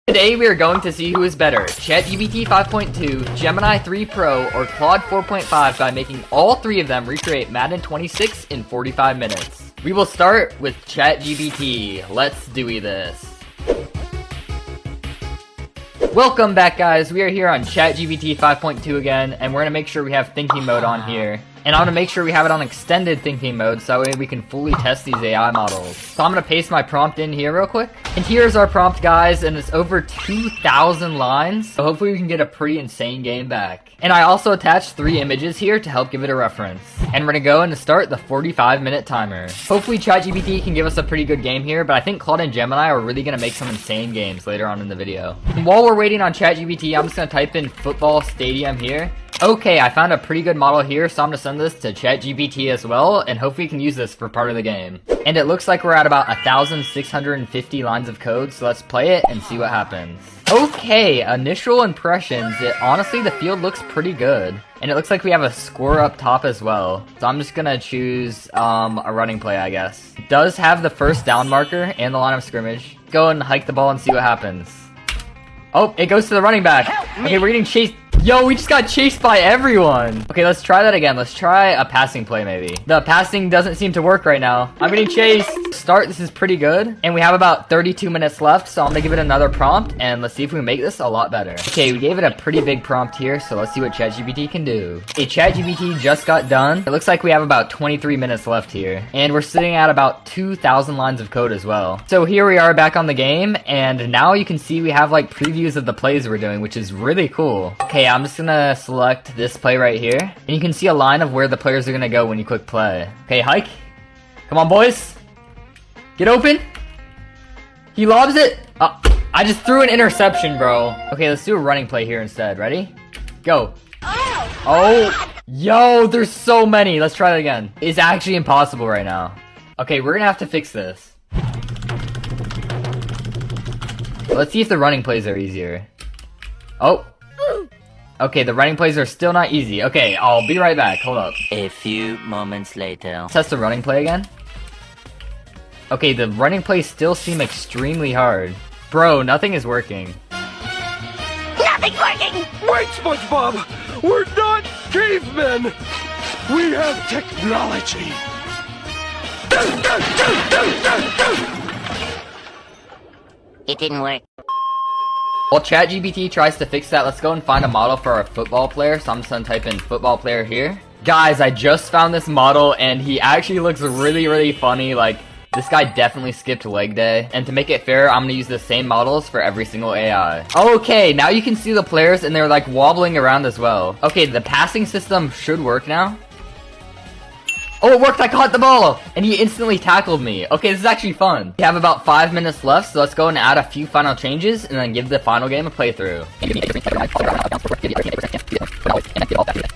Today we are going to see who is better, ChatGPT 5.2, Gemini 3 Pro, or Claude 4.5 by making all three of them recreate Madden 26 in 45 minutes. We will start with ChatGPT. Let's do this. Welcome back, guys. We are here on ChatGPT 5.2 again, and we're going to make sure we have thinking mode on here. And I'm going to make sure we have it on extended thinking mode so that way we can fully test these AI models. So I'm going to paste my prompt in here real quick. And here's our prompt, guys, and it's over 2,000 lines. So hopefully we can get a pretty insane game back. And I also attached 3 images here to help give it a reference. And we're going to go and start the 45-minute timer. Hopefully ChatGPT can give us a pretty good game here, but I think Claude and Gemini are really going to make some insane games later on in the video. And while we're waiting on ChatGPT, I'm just going to type in football stadium here. Okay, I found a pretty good model here, so I'm going to send this to ChatGPT as well, and hopefully we can use this for part of the game. And it looks like we're at about 1,650 lines of code, so let's play it and see what happens. Okay, initial impressions. Honestly, the field looks pretty good. And it looks like we have a score up top as well. So I'm just going to choose a running play, I guess. It does have the first down marker and the line of scrimmage. Go and hike the ball and see what happens. Oh, it goes to the running back. Okay, we're getting chased. Yo, we just got chased by everyone. Okay, let's try that again. Let's try a passing play, maybe. The passing doesn't seem to work right now. I'm getting chased. Start, this is pretty good. And we have about 32 minutes left, so I'm gonna give it another prompt, and let's see if we can make this a lot better. Okay, we gave it a pretty big prompt here, so let's see what ChatGPT can do. Okay, ChatGPT just got done. It looks like we have about 23 minutes left here. And we're sitting at about 2,000 lines of code as well. So here we are back on the game, and now you can see we have like previews of the plays we're doing, which is really cool. Okay, I'm just gonna select this play right here, and you can see a line of where the players are gonna go when you click play. Okay, hike. Come on, boys. Get open. He lobs it. I just threw an interception, bro. Okay, let's do a running play here instead. Ready? Go. Oh, yo, there's so many. Let's try that again. It's actually impossible right now. Okay, we're gonna have to fix this. Let's see if the running plays are easier. Oh. Okay, the running plays are still not easy. Okay, I'll be right back. Hold up. A few moments later. Test the running play again. Okay, the running plays still seem extremely hard. Bro, nothing is working. Nothing's working! Wait, SpongeBob! We're not cavemen! We have technology! It didn't work. While ChatGPT tries to fix that, let's go and find a model for our football player. So I'm just gonna type in football player here. Guys, I just found this model and he actually looks really, really funny. Like, this guy definitely skipped leg day. And to make it fair, I'm gonna use the same models for every single AI. Okay, now you can see the players and they're like wobbling around as well. Okay, the passing system should work now. Oh, it worked! I caught the ball! And he instantly tackled me. Okay, this is actually fun. We have about 5 minutes left, so let's go and add a few final changes and then give the final game a playthrough.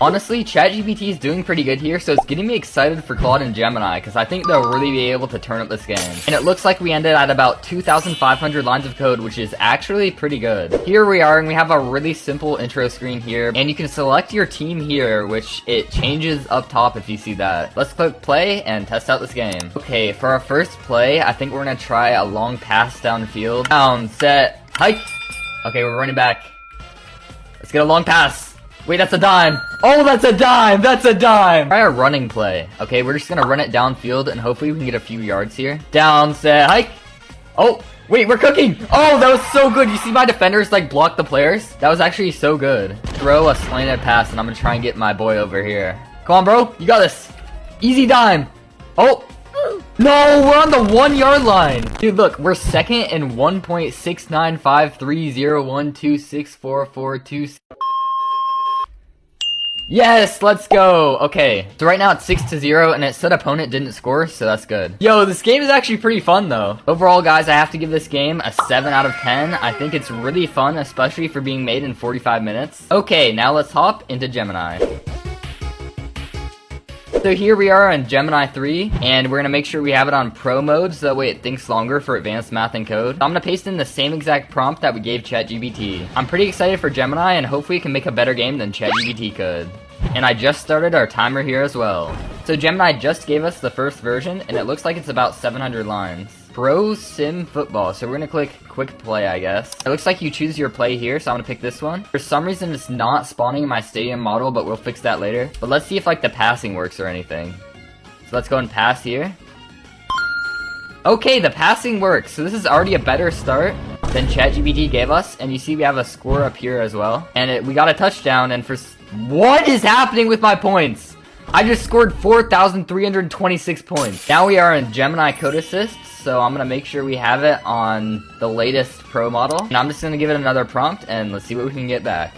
Honestly, ChatGPT is doing pretty good here, so it's getting me excited for Claude and Gemini, because I think they'll really be able to turn up this game. And it looks like we ended at about 2,500 lines of code, which is actually pretty good. Here we are, and we have a really simple intro screen here, and you can select your team here, which it changes up top if you see that. Let's click play and test out this game. Okay, for our first play, I think we're gonna try a long pass downfield. Down, set, hike. Okay, we're running back. Let's get a long pass. Wait, that's a dime. Oh, that's a dime. That's a dime. Try a running play. Okay, we're just gonna run it downfield and hopefully we can get a few yards here. Down, set, hike. Oh, wait, we're cooking. Oh, that was so good. You see my defenders like block the players? That was actually so good. Throw a slanted pass and I'm gonna try and get my boy over here. Come on, bro. You got this. Easy dime. Oh. No, we're on the 1 yard line. Dude, look, we're second in 1.69530126442. Yes, let's go. Okay, so right now it's 6-0 and it said opponent didn't score, so that's good. Yo, this game is actually pretty fun though. Overall, guys, I have to give this game a 7 out of 10. I think it's really fun, especially for being made in 45 minutes. Okay, now let's hop into Gemini. So here we are on Gemini 3, and we're going to make sure we have it on Pro mode, so that way it thinks longer for advanced math and code. I'm going to paste in the same exact prompt that we gave ChatGPT. I'm pretty excited for Gemini, and hopefully it can make a better game than ChatGPT could. And I just started our timer here as well. So Gemini just gave us the first version, and it looks like it's about 700 lines. Pro Sim Football. So we're gonna click quick play, I guess. It looks like you choose your play here, so I'm gonna pick this one. For some reason, it's not spawning in my stadium model, but we'll fix that later. But let's see if like the passing works or anything. So let's go and pass here. Okay, the passing works. So this is already a better start than ChatGPT gave us. And you see we have a score up here as well. And we got a touchdown. And what is happening with my points? I just scored 4,326 points. Now we are in Gemini Code Assist. So I'm going to make sure we have it on the latest Pro model. And I'm just going to give it another prompt. And let's see what we can get back.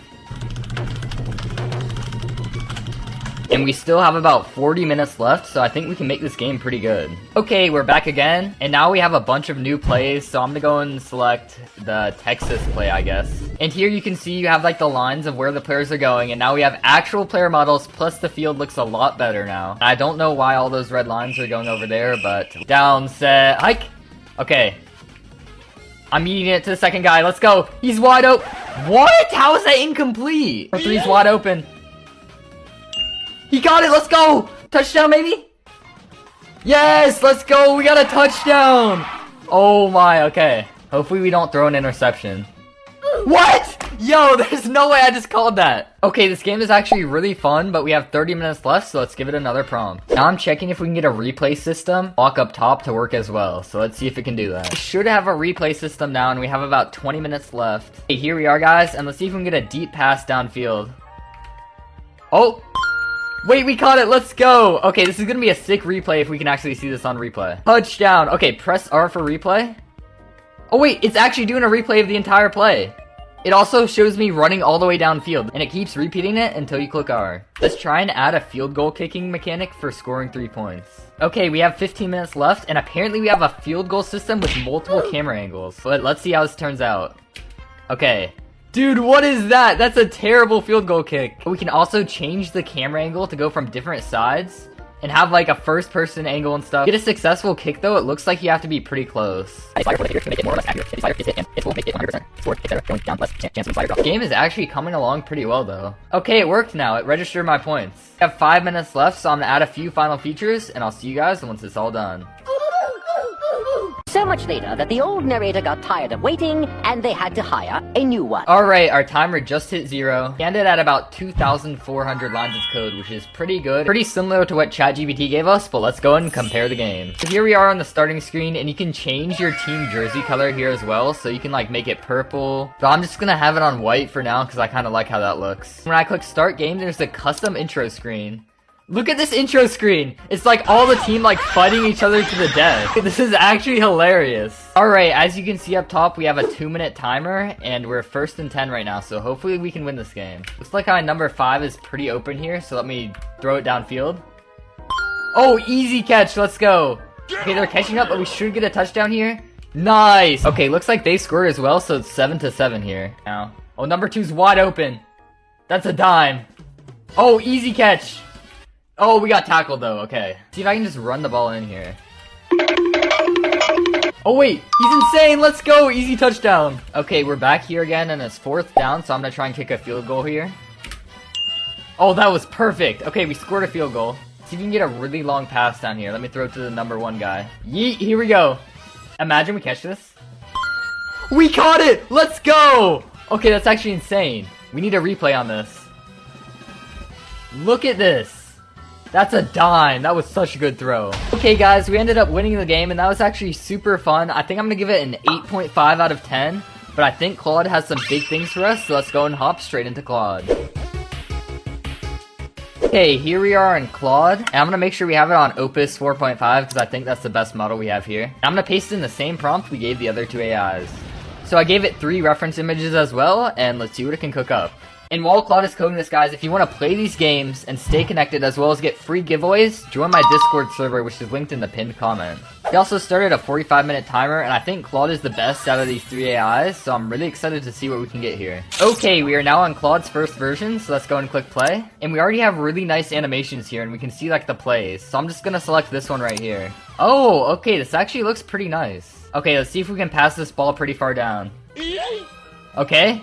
And we still have about 40 minutes left, so I think we can make this game pretty good. Okay, we're back again, and now we have a bunch of new plays, so I'm gonna go and select the Texas play, I guess. And here you can see you have like the lines of where the players are going, and now we have actual player models, plus the field looks a lot better now. And I don't know why all those red lines are going over there, but down, set, hike! Okay. I'm eating it to the second guy, let's go! He's wide open! What? How is that incomplete? Three's wide open. He got it, let's go! Touchdown, maybe? Yes, let's go, we got a touchdown! Oh my, okay. Hopefully we don't throw an interception. What? Yo, there's no way I just called that. Okay, this game is actually really fun, but we have 30 minutes left, so let's give it another prompt. Now I'm checking if we can get a replay system lock up top to work as well, so let's see if it can do that. We should have a replay system now, and we have about 20 minutes left. Okay, here we are, guys, and let's see if we can get a deep pass downfield. Oh! Wait, we caught it, let's go! Okay, this is gonna be a sick replay if we can actually see this on replay. Touchdown! Okay, press R for replay. Oh wait, it's actually doing a replay of the entire play. It also shows me running all the way downfield, and it keeps repeating it until you click R. Let's try and add a field goal kicking mechanic for scoring 3 points. Okay, we have 15 minutes left, and apparently we have a field goal system with multiple camera angles. But let's see how this turns out. Okay. Dude, what is that? That's a terrible field goal kick. We can also change the camera angle to go from different sides and have like a first person angle and stuff. Get a successful kick though, it looks like you have to be pretty close. The game is actually coming along pretty well though. Okay, it worked now. It registered my points. I have 5 minutes left, so I'm gonna add a few final features and I'll see you guys once it's all done. So much later that the old narrator got tired of waiting, and they had to hire a new one. Alright, our timer just hit 0. We ended at about 2,400 lines of code, which is pretty good. Pretty similar to what ChatGPT gave us, but let's go and compare the game. So here we are on the starting screen, and you can change your team jersey color here as well, so you can like make it purple. But I'm just gonna have it on white for now, because I kind of like how that looks. When I click start game, there's a custom intro screen. Look at this intro screen! It's like all the team like fighting each other to the death. This is actually hilarious. Alright, as you can see up top, we have a 2-minute timer, and we're 1st and 10 right now, so hopefully we can win this game. Looks like our number 5 is pretty open here, so let me throw it downfield. Oh, easy catch, let's go! Okay, they're catching up, but we should get a touchdown here. Nice! Okay, looks like they scored as well, so it's 7-7 here now. Oh, number 2's wide open. That's a dime. Oh, easy catch! Oh, we got tackled though, okay. See if I can just run the ball in here. Oh wait, he's insane, let's go, easy touchdown. Okay, we're back here again and it's 4th down, so I'm gonna try and kick a field goal here. Oh, that was perfect. Okay, we scored a field goal. See if you can get a really long pass down here. Let me throw it to the number 1 guy. Yeet, here we go. Imagine we catch this. We caught it, let's go. Okay, that's actually insane. We need a replay on this. Look at this. That's a dime. That was such a good throw. Okay, guys, we ended up winning the game, and that was actually super fun. I think I'm going to give it an 8.5 out of 10, but I think Claude has some big things for us, so let's go and hop straight into Claude. Okay, here we are in Claude, and I'm going to make sure we have it on Opus 4.5, because I think that's the best model we have here. And I'm going to paste in the same prompt we gave the other 2 AIs. So I gave it 3 reference images as well, and let's see what it can cook up. And while Claude is coding this, guys, if you want to play these games and stay connected as well as get free giveaways, join my Discord server, which is linked in the pinned comment. He also started a 45-minute timer, and I think Claude is the best out of these 3 AIs, so I'm really excited to see what we can get here. Okay, we are now on Claude's first version, so let's go and click play. And we already have really nice animations here, and we can see like the plays. So I'm just gonna select this one right here. Oh, okay, this actually looks pretty nice. Okay, let's see if we can pass this ball pretty far down. Okay.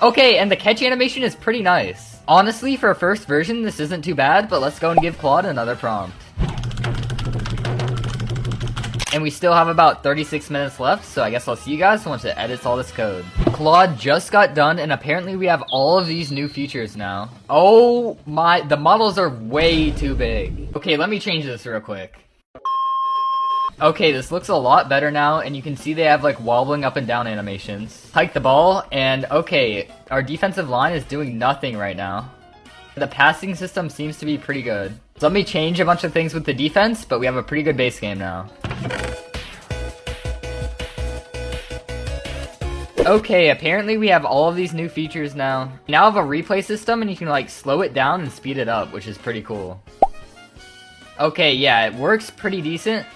Okay, and the catch animation is pretty nice. Honestly, for a first version, this isn't too bad, but let's go and give Claude another prompt. And we still have about 36 minutes left, so I guess I'll see you guys once it edits all this code. Claude just got done, and apparently we have all of these new features now. Oh my, the models are way too big. Okay, let me change this real quick. Okay, this looks a lot better now, and you can see they have like wobbling up and down animations. Hike the ball, and okay, our defensive line is doing nothing right now. The passing system seems to be pretty good. So let me change a bunch of things with the defense, but we have a pretty good base game now. Okay, apparently we have all of these new features now. We now have a replay system, and you can like slow it down and speed it up, which is pretty cool. Okay, yeah, it works pretty decent.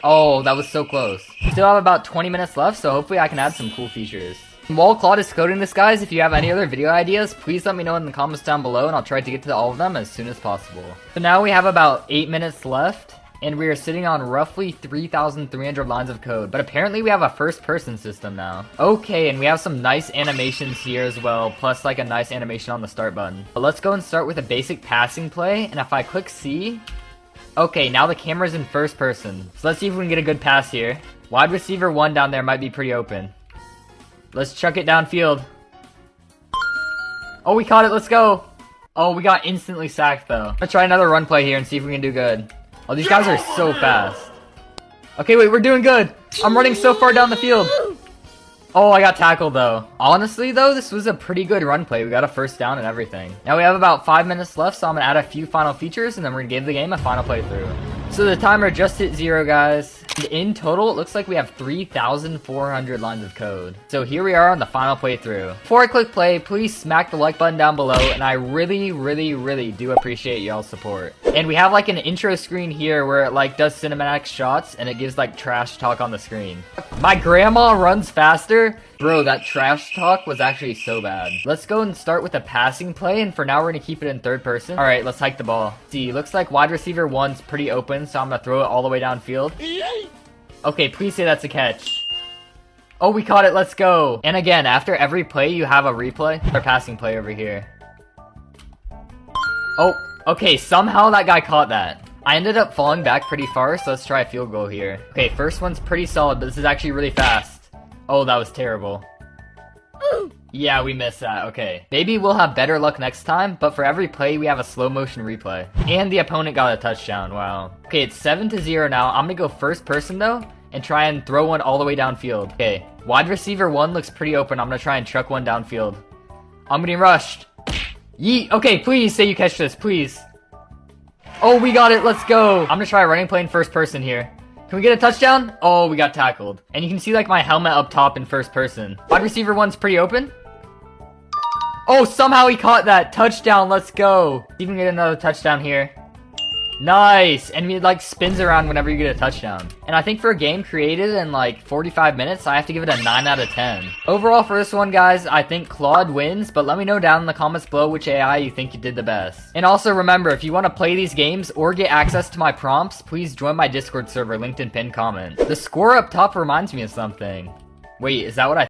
Oh, that was so close. Still have about 20 minutes left, so hopefully I can add some cool features. While Claude is coding this, guys, if you have any other video ideas, please let me know in the comments down below, and I'll try to get to all of them as soon as possible. So now we have about 8 minutes left, and we are sitting on roughly 3,300 lines of code, but apparently we have a first-person system now. Okay, and we have some nice animations here as well, plus like a nice animation on the start button. But let's go and start with a basic passing play, and if I click C, okay, now the camera's in first person. So let's see if we can get a good pass here. Wide receiver 1 down there might be pretty open. Let's chuck it downfield. Oh, we caught it, let's go. Oh, we got instantly sacked though. Let's try another run play here and see if we can do good. Oh, these guys are so fast. Okay, wait, we're doing good. I'm running so far down the field. Oh, I got tackled though. Honestly though, this was a pretty good run play. We got a first down and everything. Now we have about 5 minutes left, so I'm gonna add a few final features and then we're gonna give the game a final playthrough. So the timer just hit 0, guys. And in total, it looks like we have 3,400 lines of code. So here we are on the final playthrough. Before I click play, please smack the like button down below, and I really do appreciate y'all's support. And we have like an intro screen here where it like does cinematic shots and it gives like trash talk on the screen. My grandma runs faster. Bro, that trash talk was actually so bad. Let's go and start with a passing play, and for now we're gonna keep it in third person. All right, let's hike the ball. See, looks like wide receiver 1's pretty open, so I'm gonna throw it all the way downfield. Okay, please say that's a catch. Oh, we caught it, let's go. And again, after every play, you have a replay. Our passing play over here. Oh, okay, somehow that guy caught that. I ended up falling back pretty far, so let's try a field goal here. Okay, first one's pretty solid, but this is actually really fast. Oh, that was terrible. Yeah, we missed that. Okay. Maybe we'll have better luck next time, but for every play, we have a slow motion replay. And the opponent got a touchdown. Wow. Okay, it's 7-0 now. I'm gonna go first person, though, and try and throw one all the way downfield. Okay. Wide receiver 1 looks pretty open. I'm gonna try and chuck one downfield. I'm getting rushed. Yeet. Okay, please say you catch this, please. Oh, we got it. Let's go. I'm gonna try a running play in first person here. Can we get a touchdown? Oh, we got tackled. And you can see like my helmet up top in first person. Wide receiver 1's pretty open. Oh, somehow he caught that. Touchdown, let's go. Even get another touchdown here. Nice. And it like spins around whenever you get a touchdown. And I think for a game created in like 45 minutes, I have to give it a 9 out of 10. Overall for this one, guys, I think Claude wins, but let me know down in the comments below which AI you think you did the best. And also remember, if you want to play these games or get access to my prompts, please join my Discord server linked in pinned comment. The score up top reminds me of something. Wait, is that what I